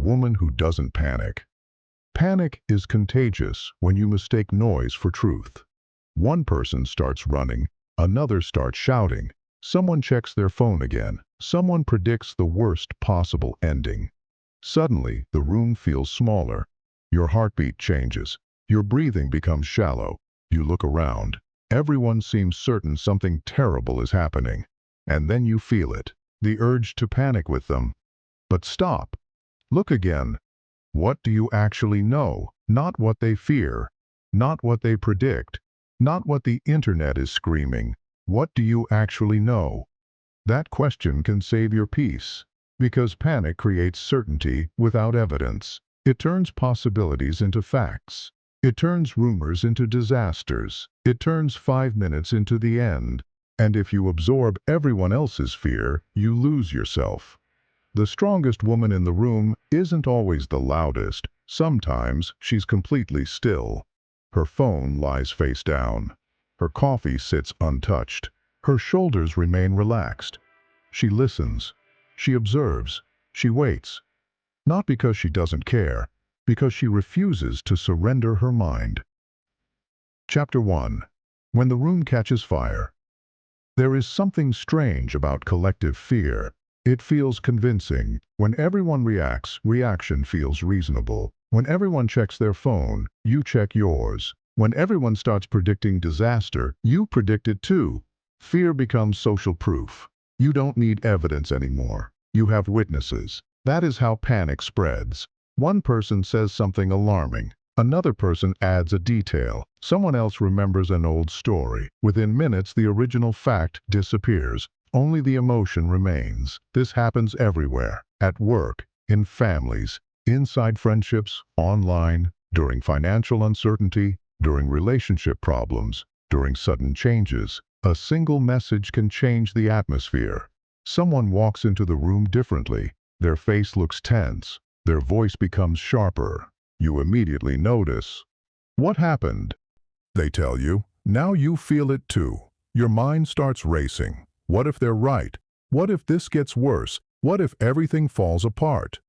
woman who doesn't panic. Panic is contagious when you mistake noise for truth. One person starts running, another starts shouting. Someone checks their phone again. Someone predicts the worst possible ending. Suddenly, the room feels smaller. Your heartbeat changes. Your breathing becomes shallow. You look around. Everyone seems certain something terrible is happening. And then you feel it, the urge to panic with them. But stop. Look again. What do you actually know? Not what they fear. Not what they predict. Not what the internet is screaming. What do you actually know? That question can save your peace. Because panic creates certainty without evidence. It turns possibilities into facts. It turns rumors into disasters. It turns 5 minutes into the end. And if you absorb everyone else's fear, you lose yourself. The strongest woman in the room isn't always the loudest. Sometimes she's completely still. Her phone lies face down. Her coffee sits untouched. Her shoulders remain relaxed. She listens. She observes. She waits. Not because she doesn't care, because she refuses to surrender her mind. Chapter 1. When the room catches fire. There is something strange about collective fear. It feels convincing. When everyone reacts, reaction feels reasonable. When everyone checks their phone, you check yours. When everyone starts predicting disaster, you predict it too. Fear becomes social proof. You don't need evidence anymore. You have witnesses. That is how panic spreads. One person says something alarming. Another person adds a detail. Someone else remembers an old story. Within minutes, the original fact disappears. Only the emotion remains. This happens everywhere. At work, in families, inside friendships, online, during financial uncertainty, during relationship problems, during sudden changes. A single message can change the atmosphere. Someone walks into the room differently. Their face looks tense. Their voice becomes sharper. You immediately notice. What happened? They tell you. Now you feel it too. Your mind starts racing. What if they're right? What if this gets worse? What if everything falls apart?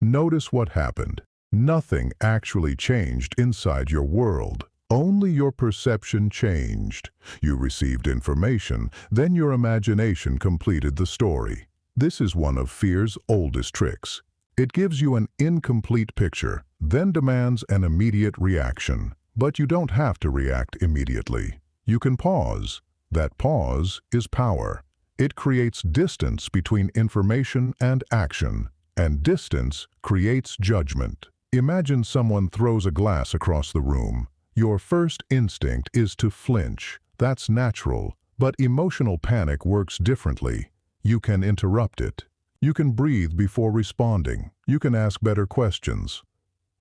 Notice what happened. Nothing actually changed inside your world. Only your perception changed. You received information, then your imagination completed the story. This is one of fear's oldest tricks. It gives you an incomplete picture, then demands an immediate reaction. But you don't have to react immediately. You can pause. That pause is power. It creates distance between information and action, and distance creates judgment. Imagine someone throws a glass across the room. Your first instinct is to flinch. That's natural, but emotional panic works differently. You can interrupt it. You can breathe before responding. You can ask better questions.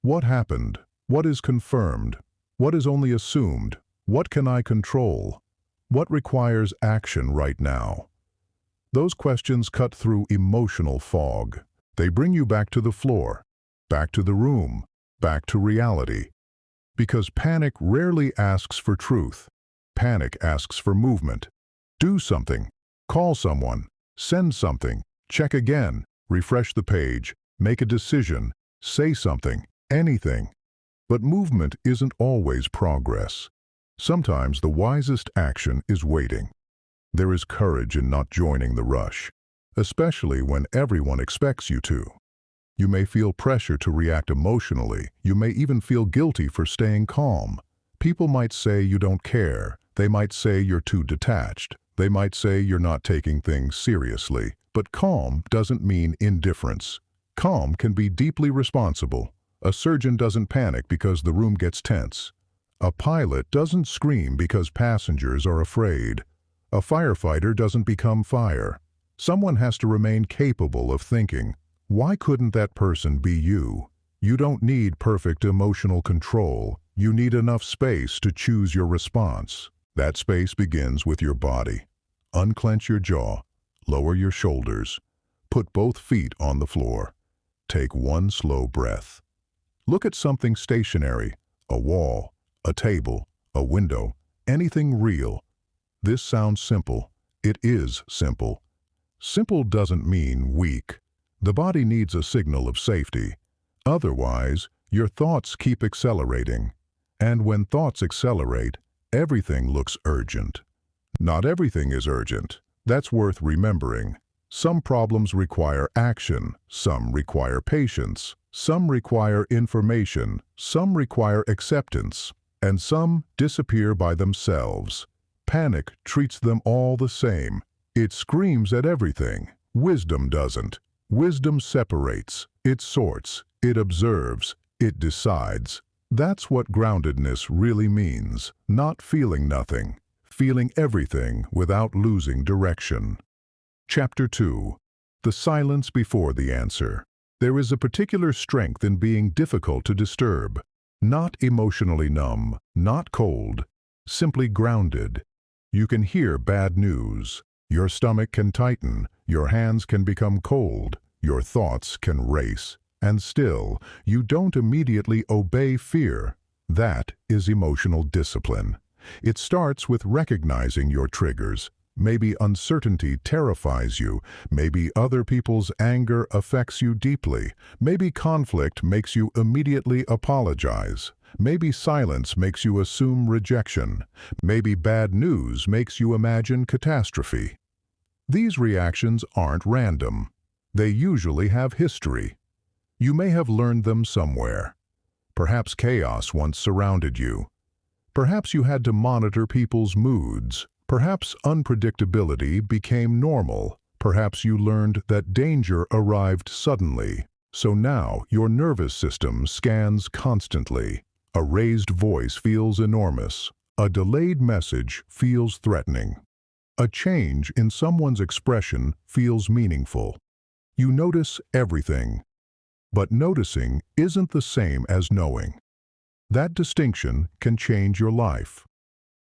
What happened? What is confirmed? What is only assumed? What can I control? What requires action right now? Those questions cut through emotional fog. They bring you back to the floor, back to the room, back to reality. Because panic rarely asks for truth. Panic asks for movement. Do something. Call someone. Send something. Check again. Refresh the page. Make a decision. Say something. Anything. But movement isn't always progress. Sometimes the wisest action is waiting. There is courage in not joining the rush, especially when everyone expects you to. You may feel pressure to react emotionally. You may even feel guilty for staying calm. People might say you don't care. They might say you're too detached. They might say you're not taking things seriously. But calm doesn't mean indifference. Calm can be deeply responsible. A surgeon doesn't panic because the room gets tense. A pilot doesn't scream because passengers are afraid. A firefighter doesn't become fire. Someone has to remain capable of thinking, why couldn't that person be you? You don't need perfect emotional control. You need enough space to choose your response. That space begins with your body. Unclench your jaw. Lower your shoulders. Put both feet on the floor. Take one slow breath. Look at something stationary, a wall, a table, a window, anything real. This sounds simple. It is simple. Simple doesn't mean weak. The body needs a signal of safety. Otherwise, your thoughts keep accelerating. And when thoughts accelerate, everything looks urgent. Not everything is urgent. That's worth remembering. Some problems require action, some require patience, some require information, some require acceptance, and some disappear by themselves. Panic treats them all the same. It screams at everything. Wisdom doesn't. Wisdom separates, it sorts, it observes, it decides. That's what groundedness really means, not feeling nothing, feeling everything without losing direction. Chapter 2. The silence before the answer. There is a particular strength in being difficult to disturb. Not emotionally numb, not cold, simply grounded. You can hear bad news. Your stomach can tighten, your hands can become cold, your thoughts can race. And still, you don't immediately obey fear. That is emotional discipline. It starts with recognizing your triggers. Maybe uncertainty terrifies you. Maybe other people's anger affects you deeply. Maybe conflict makes you immediately apologize. Maybe silence makes you assume rejection. Maybe bad news makes you imagine catastrophe. These reactions aren't random. They usually have history. You may have learned them somewhere. Perhaps chaos once surrounded you. Perhaps you had to monitor people's moods. Perhaps unpredictability became normal. Perhaps you learned that danger arrived suddenly. So now your nervous system scans constantly. A raised voice feels enormous. A delayed message feels threatening. A change in someone's expression feels meaningful. You notice everything. But noticing isn't the same as knowing. That distinction can change your life.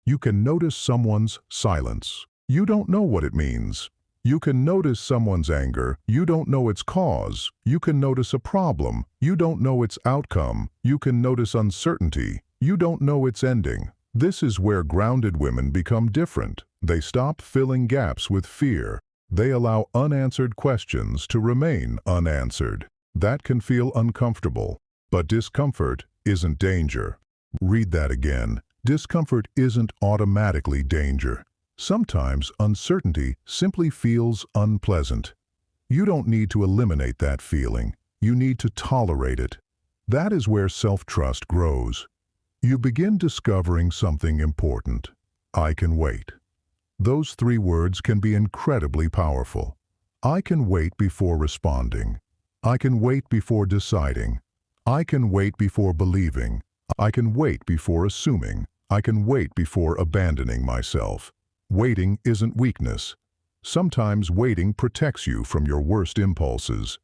You can notice someone's silence. You don't know what it means. You can notice someone's anger. You don't know its cause. You can notice a problem. You don't know its outcome. You can notice uncertainty. You don't know its ending. This is where grounded women become different. They stop filling gaps with fear. They allow unanswered questions to remain unanswered. That can feel uncomfortable, but discomfort isn't danger. Read that again. Discomfort isn't automatically danger. Sometimes uncertainty simply feels unpleasant. You don't need to eliminate that feeling. You need to tolerate it. That is where self-trust grows. You begin discovering something important. I can wait. Those 3 words can be incredibly powerful. I can wait before responding. I can wait before deciding. I can wait before believing. I can wait before assuming. I can wait before abandoning myself. Waiting isn't weakness. Sometimes waiting protects you from your worst impulses.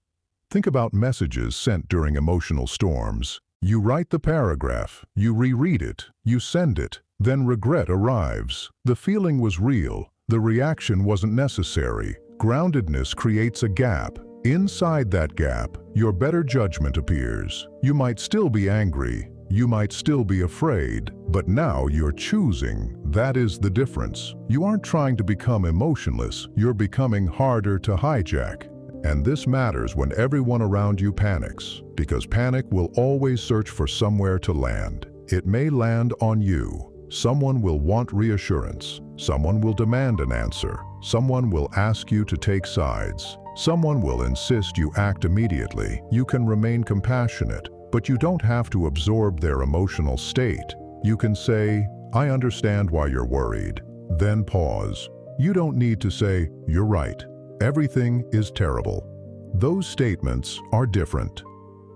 Think about messages sent during emotional storms. You write the paragraph, you reread it, you send it, then regret arrives. The feeling was real. The reaction wasn't necessary. Groundedness creates a gap. Inside that gap, your better judgment appears. You might still be angry. You might still be afraid, but now you're choosing. That is the difference. You aren't trying to become emotionless. You're becoming harder to hijack. And this matters when everyone around you panics, because panic will always search for somewhere to land. It may land on you. Someone will want reassurance. Someone will demand an answer. Someone will ask you to take sides. Someone will insist you act immediately. You can remain compassionate, but you don't have to absorb their emotional state. You can say, I understand why you're worried. Then pause. You don't need to say, you're right. Everything is terrible. Those statements are different.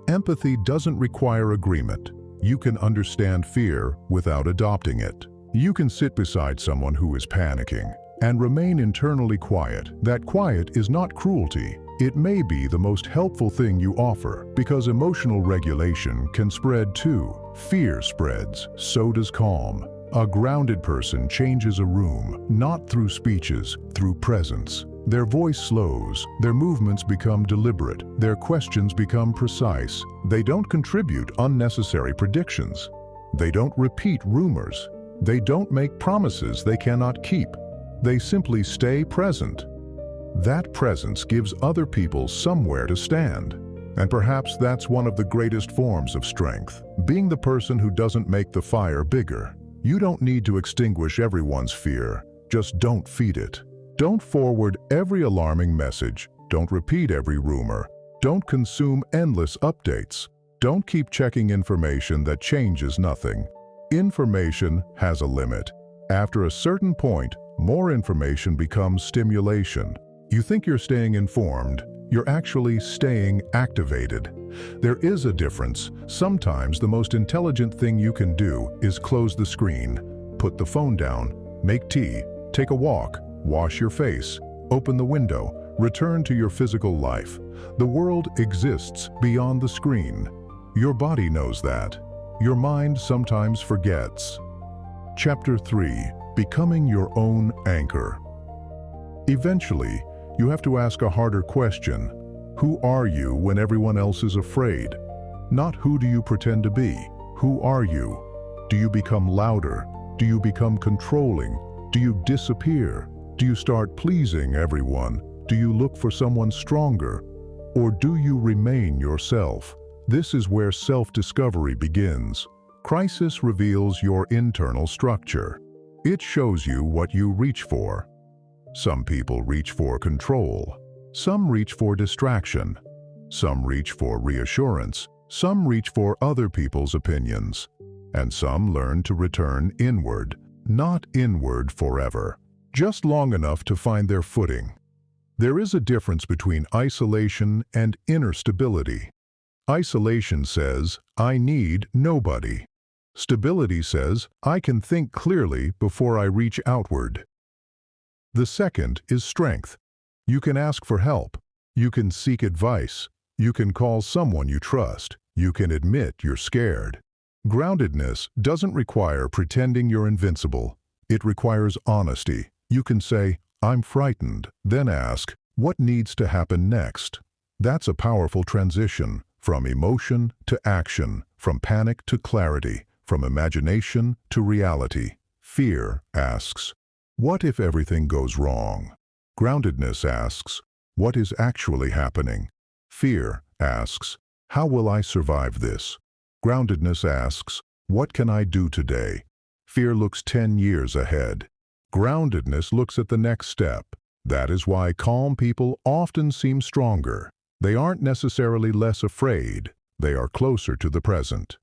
Empathy doesn't require agreement. You can understand fear without adopting it. You can sit beside someone who is panicking and remain internally quiet. That quiet is not cruelty. It may be the most helpful thing you offer, because emotional regulation can spread too. Fear spreads, so does calm. A grounded person changes a room, not through speeches, through presence. Their voice slows, their movements become deliberate, their questions become precise. They don't contribute unnecessary predictions. They don't repeat rumors. They don't make promises they cannot keep. They simply stay present. That presence gives other people somewhere to stand. And perhaps that's one of the greatest forms of strength, being the person who doesn't make the fire bigger. You don't need to extinguish everyone's fear, just don't feed it. Don't forward every alarming message, don't repeat every rumor, don't consume endless updates, don't keep checking information that changes nothing. Information has a limit. After a certain point, more information becomes stimulation. You think you're staying informed, you're actually staying activated. There is a difference. Sometimes the most intelligent thing you can do is close the screen, put the phone down, make tea, take a walk, wash your face, open the window, return to your physical life. The world exists beyond the screen. Your body knows that. Your mind sometimes forgets. Chapter 3. Becoming your own anchor. Eventually, you have to ask a harder question. Who are you when everyone else is afraid? Not who do you pretend to be? Who are you? Do you become louder? Do you become controlling? Do you disappear? Do you start pleasing everyone? Do you look for someone stronger? Or do you remain yourself? This is where self-discovery begins. Crisis reveals your internal structure. It shows you what you reach for. Some people reach for control. Some reach for distraction. Some reach for reassurance. Some reach for other people's opinions. And some learn to return inward, not inward forever, just long enough to find their footing. There is a difference between isolation and inner stability. Isolation says, I need nobody. Stability says, I can think clearly before I reach outward. The second is strength. You can ask for help. You can seek advice. You can call someone you trust. You can admit you're scared. Groundedness doesn't require pretending you're invincible. It requires honesty. You can say, I'm frightened, then ask, what needs to happen next? That's a powerful transition, from emotion to action, from panic to clarity, from imagination to reality. Fear asks, what if everything goes wrong? Groundedness asks, what is actually happening? Fear asks, how will I survive this? Groundedness asks, what can I do today? Fear looks 10 years ahead. Groundedness looks at the next step. That is why calm people often seem stronger. They aren't necessarily less afraid. They are closer to the present.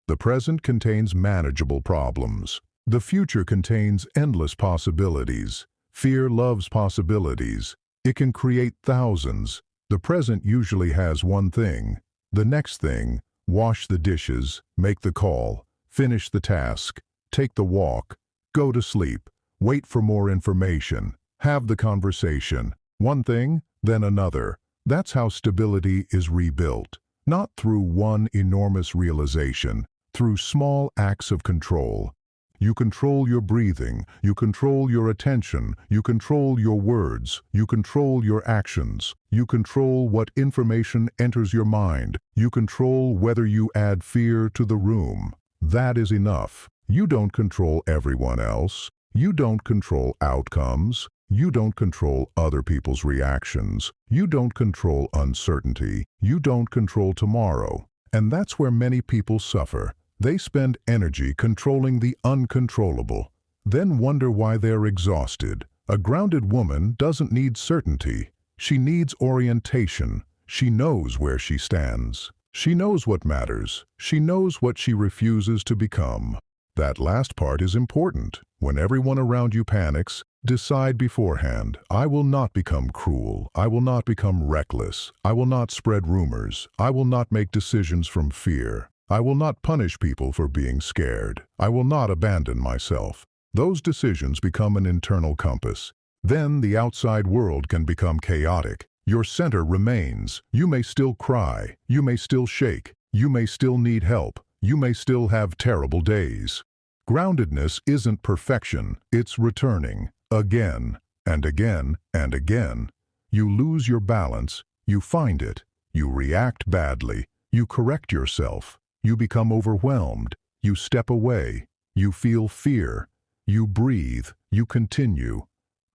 The present contains manageable problems. The future contains endless possibilities. Fear loves possibilities. It can create thousands. The present usually has one thing. The next thing, wash the dishes, make the call, finish the task, take the walk, go to sleep, wait for more information, have the conversation. One thing, then another. That's how stability is rebuilt. Not through one enormous realization, through small acts of control. You control your breathing, you control your attention, you control your words, you control your actions, you control what information enters your mind, you control whether you add fear to the room. That is enough. You don't control everyone else. You don't control outcomes. You don't control other people's reactions. You don't control uncertainty. You don't control tomorrow. And that's where many people suffer. They spend energy controlling the uncontrollable, then wonder why they're exhausted. A grounded woman doesn't need certainty. She needs orientation. She knows where she stands. She knows what matters. She knows what she refuses to become. That last part is important. When everyone around you panics, decide beforehand, I will not become cruel. I will not become reckless. I will not spread rumors. I will not make decisions from fear. I will not punish people for being scared. I will not abandon myself. Those decisions become an internal compass. Then the outside world can become chaotic. Your center remains. You may still cry. You may still shake. You may still need help. You may still have terrible days. Groundedness isn't perfection. It's returning. Again and again and again. You lose your balance. You find it. You react badly. You correct yourself. You become overwhelmed. You step away. You feel fear. You breathe. You continue.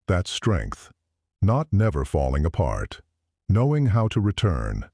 That's strength. Not never falling apart. Knowing how to return.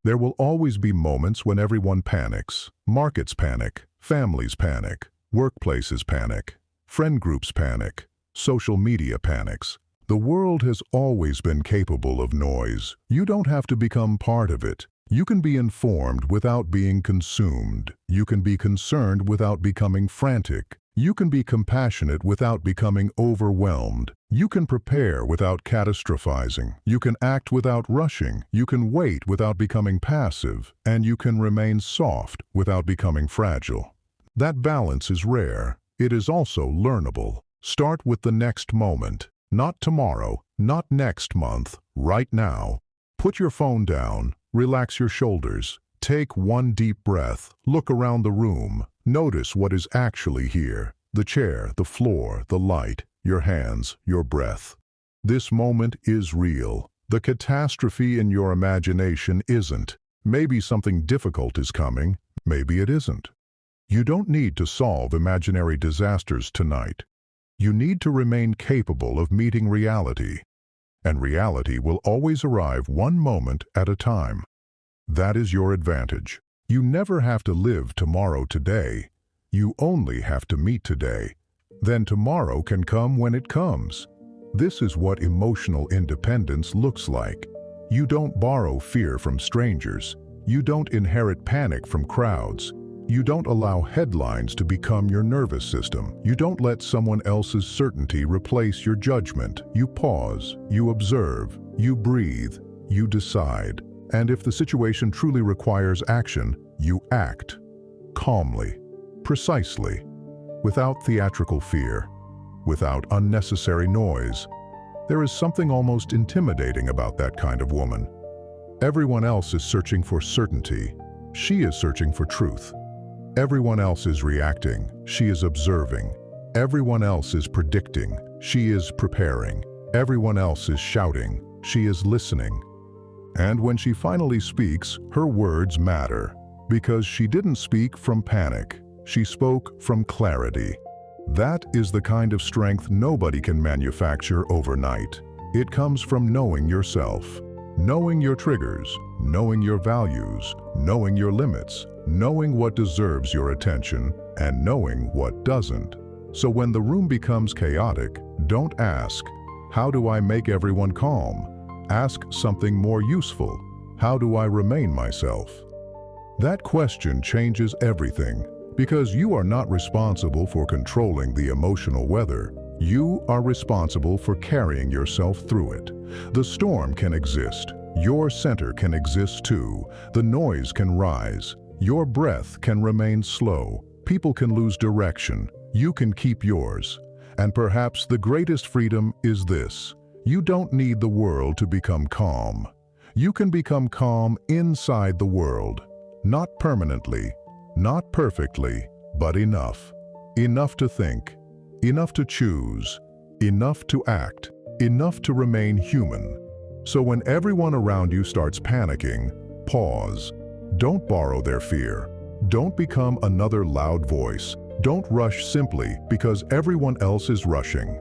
There will always be moments when everyone panics. Markets panic, families panic, workplaces panic, friend groups panic, social media panics. The world has always been capable of noise. You don't have to become part of it. You can be informed without being consumed. You can be concerned without becoming frantic. You can be compassionate without becoming overwhelmed. You can prepare without catastrophizing. You can act without rushing. You can wait without becoming passive. And you can remain soft without becoming fragile. That balance is rare. It is also learnable. Start with the next moment. Not tomorrow, not next month, right now. Put your phone down, relax your shoulders, take one deep breath, look around the room, notice what is actually here. The chair, the floor, the light, your hands, your breath. This moment is real. The catastrophe in your imagination isn't. Maybe something difficult is coming, maybe it isn't. You don't need to solve imaginary disasters tonight. You need to remain capable of meeting reality, and reality will always arrive one moment at a time. That is your advantage. You never have to live tomorrow today. You only have to meet today. Then tomorrow can come when it comes. This is what emotional independence looks like. You don't borrow fear from strangers. You don't inherit panic from crowds. You don't allow headlines to become your nervous system. You don't let someone else's certainty replace your judgment. You pause, you observe, you breathe, you decide. And if the situation truly requires action, you act. Calmly, precisely, without theatrical fear, without unnecessary noise. There is something almost intimidating about that kind of woman. Everyone else is searching for certainty. She is searching for truth. Everyone else is reacting. She is observing. Everyone else is predicting. She is preparing. Everyone else is shouting. She is listening. And when she finally speaks, her words matter. Because she didn't speak from panic. She spoke from clarity. That is the kind of strength nobody can manufacture overnight. It comes from knowing yourself. Knowing your triggers, knowing your values, knowing your limits, knowing what deserves your attention, and knowing what doesn't. So when the room becomes chaotic, don't ask, "How do I make everyone calm?" Ask something more useful. How do I remain myself? That question changes everything, because you are not responsible for controlling the emotional weather. You are responsible for carrying yourself through it. The storm can exist. Your center can exist too. The noise can rise. Your breath can remain slow. People can lose direction. You can keep yours. And perhaps the greatest freedom is this. You don't need the world to become calm. You can become calm inside the world. Not permanently, not perfectly, but enough. Enough to think. Enough to choose, enough to act, enough to remain human. So when everyone around you starts panicking, pause. Don't borrow their fear. Don't become another loud voice. Don't rush simply because everyone else is rushing.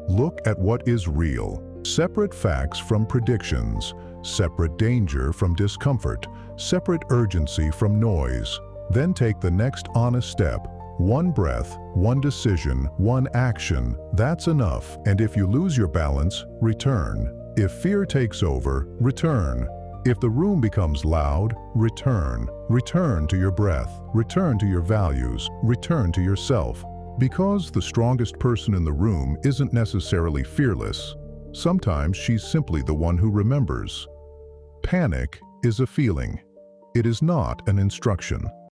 Look at what is real. Separate facts from predictions, separate danger from discomfort, separate urgency from noise. Then take the next honest step. One breath, one decision, one action, that's enough. And if you lose your balance, return. If fear takes over, return. If the room becomes loud, return. Return to your breath. Return to your values. Return to yourself. Because the strongest person in the room isn't necessarily fearless. Sometimes she's simply the one who remembers. Panic is a feeling. It is not an instruction.